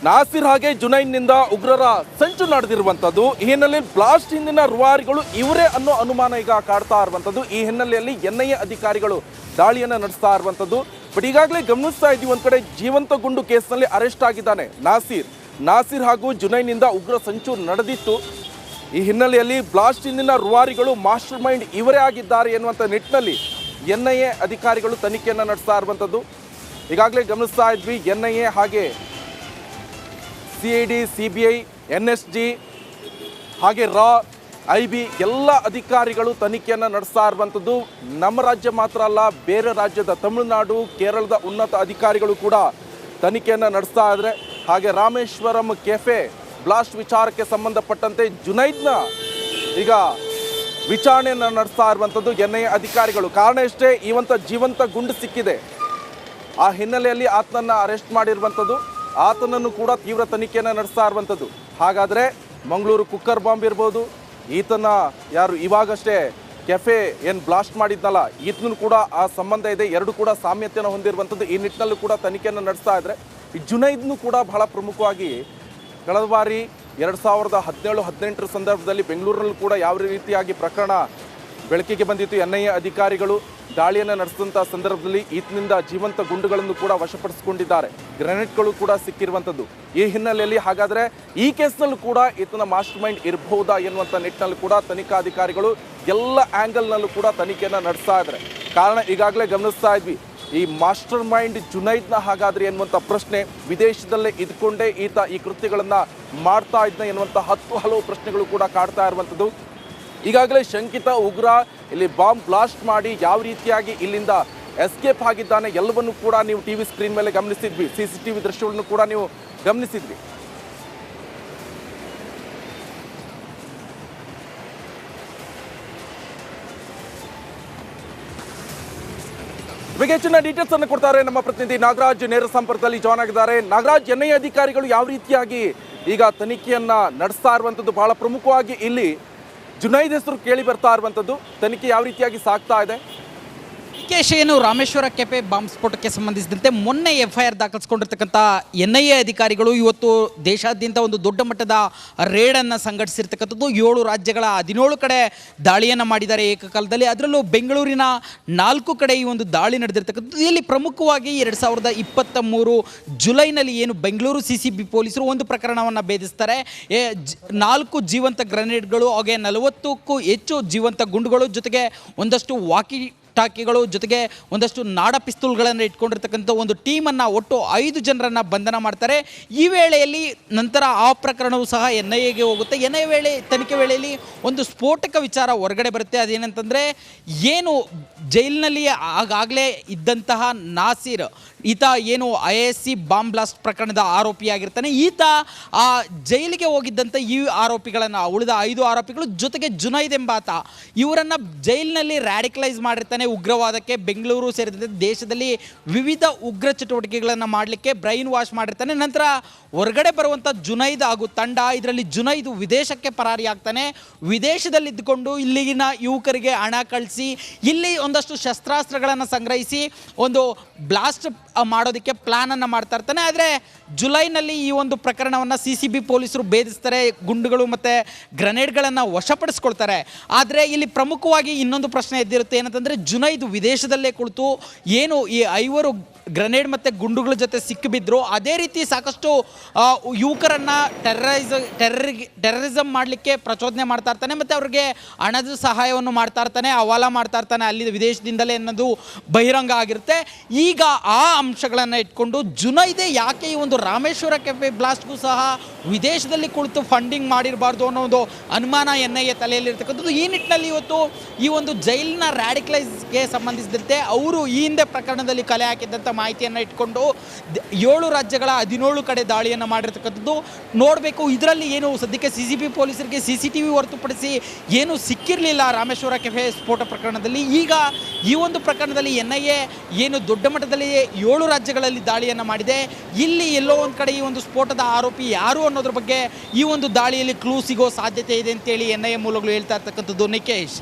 ನಾಸಿರ್ ಹಾಗೆ ಜುನೈದ್ನಿಂದ ಉಗ್ರರ ಸಂಚು ನಡೆದಿರುವಂಥದ್ದು. ಈ ಹಿನ್ನೆಲೆಯಲ್ಲಿ ಬ್ಲಾಸ್ಟ್ ಹಿಂದಿನ ರೂವಾರಿಗಳು ಇವರೇ ಅನ್ನೋ ಅನುಮಾನ ಈಗ ಕಾಡ್ತಾ ಇರುವಂಥದ್ದು. ಈ ಹಿನ್ನೆಲೆಯಲ್ಲಿ NIA ಅಧಿಕಾರಿಗಳು ದಾಳಿಯನ್ನು ನಡೆಸ್ತಾ ಇರುವಂಥದ್ದು. ಬಟ್ ಈಗಾಗಲೇ ಗಮನಿಸ್ತಾ ಇದ್ದೀವಿ, ಒಂದು ಕಡೆ ಜೀವಂತ ಗುಂಡು ಕೇಸ್ನಲ್ಲಿ ಅರೆಸ್ಟ್ ಆಗಿದ್ದಾನೆ ನಾಸಿರ್ ಹಾಗೂ ಜುನೈದ್ನಿಂದ ಉಗ್ರ ಸಂಚು ನಡೆದಿತ್ತು. ಈ ಹಿನ್ನೆಲೆಯಲ್ಲಿ ಬ್ಲಾಸ್ಟ್ ಹಿಂದಿನ ರೂವಾರಿಗಳು ಮಾಸ್ಟರ್ ಮೈಂಡ್ ಇವರೇ ಆಗಿದ್ದಾರೆ ಎನ್ನುವಂಥ ನಿಟ್ಟಿನಲ್ಲಿ NIA ಅಧಿಕಾರಿಗಳು ತನಿಖೆಯನ್ನು ನಡೆಸ್ತಾ ಇರುವಂಥದ್ದು. ಈಗಾಗಲೇ ಗಮನಿಸ್ತಾ ಇದ್ವಿ, NIA ಹಾಗೆ CID, CBI, NSG ಹಾಗೆ ರಾ, IB ಎಲ್ಲ ಅಧಿಕಾರಿಗಳು ತನಿಖೆಯನ್ನು ನಡೆಸ್ತಾ ಇರುವಂಥದ್ದು. ನಮ್ಮ ರಾಜ್ಯ ಮಾತ್ರ ಅಲ್ಲ, ಬೇರೆ ರಾಜ್ಯದ ತಮಿಳುನಾಡು, ಕೇರಳದ ಉನ್ನತ ಅಧಿಕಾರಿಗಳು ಕೂಡ ತನಿಖೆಯನ್ನು ನಡೆಸ್ತಾ ಇದ್ದಾರೆ. ಹಾಗೆ ರಾಮೇಶ್ವರಂ ಕೆಫೆ ಬ್ಲಾಸ್ಟ್ ವಿಚಾರಕ್ಕೆ ಸಂಬಂಧಪಟ್ಟಂತೆ ಜುನೈದ್ನ ಈಗ ವಿಚಾರಣೆಯನ್ನು ನಡೆಸ್ತಾ ಇರುವಂಥದ್ದು NIA ಅಧಿಕಾರಿಗಳು. ಕಾರಣ ಇಷ್ಟೇ, ಜೀವಂತ ಗುಂಡು ಸಿಕ್ಕಿದೆ. ಆ ಹಿನ್ನೆಲೆಯಲ್ಲಿ ಆತನನ್ನು ಅರೆಸ್ಟ್ ಮಾಡಿರುವಂಥದ್ದು. ಆತನನ್ನು ಕೂಡ ತೀವ್ರ ತನಿಖೆಯನ್ನು ನಡೆಸ್ತಾ ಇರುವಂಥದ್ದು. ಹಾಗಾದರೆ ಮಂಗಳೂರು ಕುಕ್ಕರ್ ಬಾಂಬ್ ಇರ್ಬೋದು, ಈತನ ಯಾರು ಇವಾಗಷ್ಟೇ ಕೆಫೆ ಏನು ಬ್ಲಾಸ್ಟ್ ಮಾಡಿದ್ನಲ್ಲ, ಈತನೂ ಕೂಡ ಆ ಸಂಬಂಧ ಇದೆ. ಎರಡು ಕೂಡ ಸಾಮ್ಯತೆಯನ್ನು ಹೊಂದಿರುವಂಥದ್ದು. ಈ ನಿಟ್ಟಿನಲ್ಲೂ ಕೂಡ ತನಿಖೆಯನ್ನು ನಡೆಸ್ತಾ ಇದ್ದರೆ ಈ ಜುನೈದ್ನು ಕೂಡ ಬಹಳ ಪ್ರಮುಖವಾಗಿ ಕಳೆದ ಬಾರಿ 2017-18 ಸಂದರ್ಭದಲ್ಲಿ ಬೆಂಗಳೂರಿನಲ್ಲೂ ಕೂಡ ಯಾವ ರೀತಿಯಾಗಿ ಪ್ರಕರಣ ಬೆಳಕಿಗೆ ಬಂದಿತ್ತು. NIA ಅಧಿಕಾರಿಗಳು ದಾಳಿಯನ್ನು ನಡೆಸಿದಂಥ ಸಂದರ್ಭದಲ್ಲಿ ಈತನಿಂದ ಜೀವಂತ ಗುಂಡುಗಳನ್ನು ಕೂಡ ವಶಪಡಿಸಿಕೊಂಡಿದ್ದಾರೆ. ಗ್ರೆನೇಡ್ಗಳು ಕೂಡ ಸಿಕ್ಕಿರುವಂಥದ್ದು. ಈ ಹಿನ್ನೆಲೆಯಲ್ಲಿ ಹಾಗಾದರೆ ಈ ಕೇಸ್ನಲ್ಲೂ ಕೂಡ ಈತನ ಮಾಸ್ಟರ್ ಮೈಂಡ್ ಇರಬಹುದಾ ಎನ್ನುವಂಥ ನಿಟ್ಟಿನಲ್ಲಿ ಕೂಡ ತನಿಖಾಧಿಕಾರಿಗಳು ಎಲ್ಲ ಆ್ಯಂಗಲ್ನಲ್ಲೂ ಕೂಡ ತನಿಖೆಯನ್ನು ನಡೆಸ್ತಾ ಇದ್ದಾರೆ. ಕಾರಣ ಈಗಾಗಲೇ ಗಮನಿಸ್ತಾ ಇದ್ವಿ, ಈ ಮಾಸ್ಟರ್ ಮೈಂಡ್ ಜುನೈದ್ನ ಹಾಗಾದರೆ ಎನ್ನುವಂಥ ಪ್ರಶ್ನೆ, ವಿದೇಶದಲ್ಲೇ ಇದ್ಕೊಂಡೇ ಈತ ಈ ಕೃತ್ಯಗಳನ್ನು ಮಾಡ್ತಾ ಇದ್ನ ಎನ್ನುವಂಥ ಹಲವು ಪ್ರಶ್ನೆಗಳು ಕೂಡ ಕಾಡ್ತಾ ಇರುವಂಥದ್ದು. ಈಗಾಗಲೇ ಶಂಕಿತ ಉಗ್ರ ಇಲ್ಲಿ ಬಾಂಬ್ ಬ್ಲಾಸ್ಟ್ ಮಾಡಿ ಯಾವ ರೀತಿಯಾಗಿ ಇಲ್ಲಿಂದ ಎಸ್ಕೇಪ್ ಆಗಿದ್ದಾನೆ ಎಲ್ಲವನ್ನೂ ಕೂಡ ನೀವು TV ಸ್ಕ್ರೀನ್ ಮೇಲೆ ಗಮನಿಸಿದ್ವಿ. CCTV ದೃಶ್ಯಗಳನ್ನು ಕೂಡ ನೀವು ಗಮನಿಸಿದ್ವಿ. ಇವಾಗ ಹೆಚ್ಚಿನ ಡೀಟೇಲ್ಸ್ ಅನ್ನು ಕೊಡ್ತಾರೆ ನಮ್ಮ ಪ್ರತಿನಿಧಿ ನಾಗರಾಜ್, ನೇರ ಸಂಪರ್ಕದಲ್ಲಿ ಜಾಯ್ನ್ ಆಗಿದ್ದಾರೆ. ನಾಗರಾಜ್, NIA ಅಧಿಕಾರಿಗಳು ಯಾವ ರೀತಿಯಾಗಿ ಈಗ ತನಿಖೆಯನ್ನ ನಡೆಸ್ತಾ ಇರುವಂಥದ್ದು, ಬಹಳ ಪ್ರಮುಖವಾಗಿ ಇಲ್ಲಿ ಜುನೈದ್ ಹೆಸರು ಕೇಳಿ ಬರ್ತಾ ಇರುವಂಥದ್ದು, ತನಿಖೆ ಯಾವ ರೀತಿಯಾಗಿ ಸಾಗ್ತಾ ಇದೆ? ಏನು ರಾಮೇಶ್ವರ ಕೆಫೆ ಬಾಂಬ್ ಸ್ಫೋಟಕ್ಕೆ ಸಂಬಂಧಿಸಿದಂತೆ ಮೊನ್ನೆ FIR ದಾಖಲಿಸಿಕೊಂಡಿರ್ತಕ್ಕಂಥ NIA ಅಧಿಕಾರಿಗಳು ಇವತ್ತು ದೇಶಾದ್ಯಂತ ಒಂದು ದೊಡ್ಡ ಮಟ್ಟದ ರೇಡನ್ನು ಸಂಘಟಿಸಿರ್ತಕ್ಕಂಥದ್ದು. 7 ರಾಜ್ಯಗಳ 17 ಕಡೆ ದಾಳಿಯನ್ನು ಮಾಡಿದ್ದಾರೆ ಏಕಕಾಲದಲ್ಲಿ. ಅದರಲ್ಲೂ ಬೆಂಗಳೂರಿನ 4 ಕಡೆ ಈ ಒಂದು ದಾಳಿ ನಡೆದಿರ್ತಕ್ಕಂಥದ್ದು. ಇಲ್ಲಿ ಪ್ರಮುಖವಾಗಿ 2023 ಜುಲೈನಲ್ಲಿ ಏನು ಬೆಂಗಳೂರು CCB ಪೊಲೀಸರು ಒಂದು ಪ್ರಕರಣವನ್ನು ಭೇದಿಸ್ತಾರೆ. 4 ಜೀವಂತ ಗ್ರೆನೇಡ್ಗಳು, ಹಾಗೆ 40ಕ್ಕೂ ಹೆಚ್ಚು ಜೀವಂತ ಗುಂಡುಗಳು, ಜೊತೆಗೆ ಒಂದಷ್ಟು ವಾಕಿ ಟಾಕಿಗಳು, ಜೊತೆಗೆ ಒಂದಷ್ಟು ನಾಡ ಪಿಸ್ತೂಲ್ಗಳನ್ನು ಇಟ್ಕೊಂಡಿರ್ತಕ್ಕಂಥ ಒಂದು ಟೀಮನ್ನು, ಒಟ್ಟು 5 ಜನರನ್ನು ಬಂಧನ ಮಾಡ್ತಾರೆ. ಈ ವೇಳೆಯಲ್ಲಿ ನಂತರ ಆ ಪ್ರಕರಣವು ಸಹ NIAಗೆ ಹೋಗುತ್ತೆ. ತನಿಖೆ ವೇಳೆಯಲ್ಲಿ ಒಂದು ಸ್ಫೋಟಕ ವಿಚಾರ ಹೊರಗಡೆ ಬರುತ್ತೆ. ಅದೇನಂತಂದರೆ, ಏನು ಜೈಲಿನಲ್ಲಿ ಆಗಾಗಲೇ ಇದ್ದಂತಹ ನಾಸಿರ್, ಈತ ಏನು IISc ಬಾಂಬ್ ಬ್ಲಾಸ್ಟ್ ಪ್ರಕರಣದ ಆರೋಪಿಯಾಗಿರ್ತಾನೆ. ಈತ ಆ ಜೈಲಿಗೆ ಹೋಗಿದ್ದಂಥ ಈ ಆರೋಪಿಗಳನ್ನು, ಉಳಿದ 5 ಆರೋಪಿಗಳು ಜೊತೆಗೆ ಜುನೈದ್ ಎಂಬಾತ, ಇವರನ್ನು ಜೈಲಿನಲ್ಲಿ ರ್ಯಾಡಿಕಲೈಸ್ ಮಾಡಿರ್ತಾನೆ. ಉಗ್ರವಾದಕ್ಕೆ, ಬೆಂಗಳೂರು ಸೇರಿದಂತೆ ದೇಶದಲ್ಲಿ ವಿವಿಧ ಉಗ್ರ ಚಟುವಟಿಕೆಗಳನ್ನು ಮಾಡಲಿಕ್ಕೆ ಬ್ರೈನ್ ವಾಶ್ ಮಾಡಿರ್ತಾನೆ. ನಂತರ ಹೊರಗಡೆ ಬರುವಂಥ ಜುನೈದ್ ಹಾಗೂ ತಂಡ, ಇದರಲ್ಲಿ ಜುನೈದ್ ವಿದೇಶಕ್ಕೆ ಪರಾರಿಯಾಗ್ತಾನೆ. ವಿದೇಶದಲ್ಲಿದ್ದುಕೊಂಡು ಇಲ್ಲಿಗಿನ ಯುವಕರಿಗೆ ಹಣ ಕಳಿಸಿ, ಇಲ್ಲಿ ಒಂದಷ್ಟು ಶಸ್ತ್ರಾಸ್ತ್ರಗಳನ್ನು ಸಂಗ್ರಹಿಸಿ ಒಂದು ಬ್ಲಾಸ್ಟ್ ಮಾಡೋದಕ್ಕೆ ಪ್ಲಾನನ್ನು ಮಾಡ್ತಾ ಇರ್ತಾನೆ. ಆದರೆ ಜುಲೈನಲ್ಲಿ ಈ ಒಂದು ಪ್ರಕರಣವನ್ನು CCB ಪೊಲೀಸರು ಭೇದಿಸ್ತಾರೆ, ಗುಂಡುಗಳು ಮತ್ತು ಗ್ರೆನೇಡ್ಗಳನ್ನು ವಶಪಡಿಸ್ಕೊಳ್ತಾರೆ. ಆದರೆ ಇಲ್ಲಿ ಪ್ರಮುಖವಾಗಿ ಇನ್ನೊಂದು ಪ್ರಶ್ನೆ ಎದ್ದಿರುತ್ತೆ, ಏನಂತಂದರೆ ಜುನೈದ್ ವಿದೇಶದಲ್ಲೇ ಕುಳಿತು ಏನು ಈ 5 ಗ್ರೆನೇಡ್ ಮತ್ತು ಗುಂಡುಗಳ ಜೊತೆ ಸಿಕ್ಕಿಬಿದ್ರು, ಅದೇ ರೀತಿ ಸಾಕಷ್ಟು ಯುವಕರನ್ನು ಟೆರರಿಸಮ್ ಮಾಡಲಿಕ್ಕೆ ಪ್ರಚೋದನೆ ಮಾಡ್ತಾ ಇರ್ತಾನೆ ಮತ್ತು ಅವ್ರಿಗೆ ಹಣದ ಸಹಾಯವನ್ನು ಮಾಡ್ತಾ ಇರ್ತಾನೆ, ಹವಾಲ ಮಾಡ್ತಾ ಇರ್ತಾನೆ ಅಲ್ಲಿ ವಿದೇಶದಿಂದಲೇ ಅನ್ನೋದು ಬಹಿರಂಗ ಆಗಿರುತ್ತೆ. ಈಗ ಆ ಅಂಶಗಳನ್ನು ಇಟ್ಕೊಂಡು ಜುನೈದೇ ಯಾಕೆ ಈ ಒಂದು ರಾಮೇಶ್ವರ ಕೆಫೆ ಬ್ಲಾಸ್ಟ್ಗೂ ಸಹ ವಿದೇಶದಲ್ಲಿ ಕುಳಿತು ಫಂಡಿಂಗ್ ಮಾಡಿರಬಾರ್ದು ಅನ್ನೋ ಒಂದು ಅನುಮಾನ NIA ತಲೆಯಲ್ಲಿರ್ತಕ್ಕಂಥದ್ದು. ಈ ನಿಟ್ಟಿನಲ್ಲಿ ಇವತ್ತು ಈ ಒಂದು ಜೈಲಿನ ರ್ಯಾಡಿಕಲೈಸ್ಗೆ ಸಂಬಂಧಿಸಿದಂತೆ ಅವರು ಈ ಹಿಂದೆ ಪ್ರಕರಣದಲ್ಲಿ ಕಲೆ ಹಾಕಿದ್ದಂಥ ಮಾಹಿತಿಯನ್ನು ಇಟ್ಕೊಂಡು 7 ರಾಜ್ಯಗಳ 17 ಕಡೆ ದಾಳಿಯನ್ನು ಮಾಡಿರ್ತಕ್ಕಂಥದ್ದು. ನೋಡಬೇಕು ಇದರಲ್ಲಿ ಏನು ಸದ್ಯಕ್ಕೆ CCB ಪೊಲೀಸರಿಗೆ CCTV ಹೊರತುಪಡಿಸಿ ಏನು ಸಿಕ್ಕಿರಲಿಲ್ಲ ರಾಮೇಶ್ವರ ಕೆಫೆ ಸ್ಫೋಟ ಪ್ರಕರಣದಲ್ಲಿ. ಈಗ ಈ ಒಂದು ಪ್ರಕರಣದಲ್ಲಿ NIA ಏನು ದೊಡ್ಡ ಮಟ್ಟದಲ್ಲಿ 7 ರಾಜ್ಯಗಳಲ್ಲಿ ದಾಳಿಯನ್ನು ಮಾಡಿದೆ. ಇಲ್ಲಿ ಎಲ್ಲೋ ಒಂದು ಕಡೆ ಈ ಒಂದು ಸ್ಫೋಟದ ಆರೋಪಿ ಯಾರು ಅನ್ನೋದ್ರ ಬಗ್ಗೆ ಈ ಒಂದು ದಾಳಿಯಲ್ಲಿ ಕ್ಲೂ ಸಿಗೋ ಸಾಧ್ಯತೆ ಇದೆ ಅಂತೇಳಿ NIA ಮೂಲಗಳು ಹೇಳ್ತಾ ಇರ್ತಕ್ಕಂಥದ್ದು. ನಿಕೇಶ್.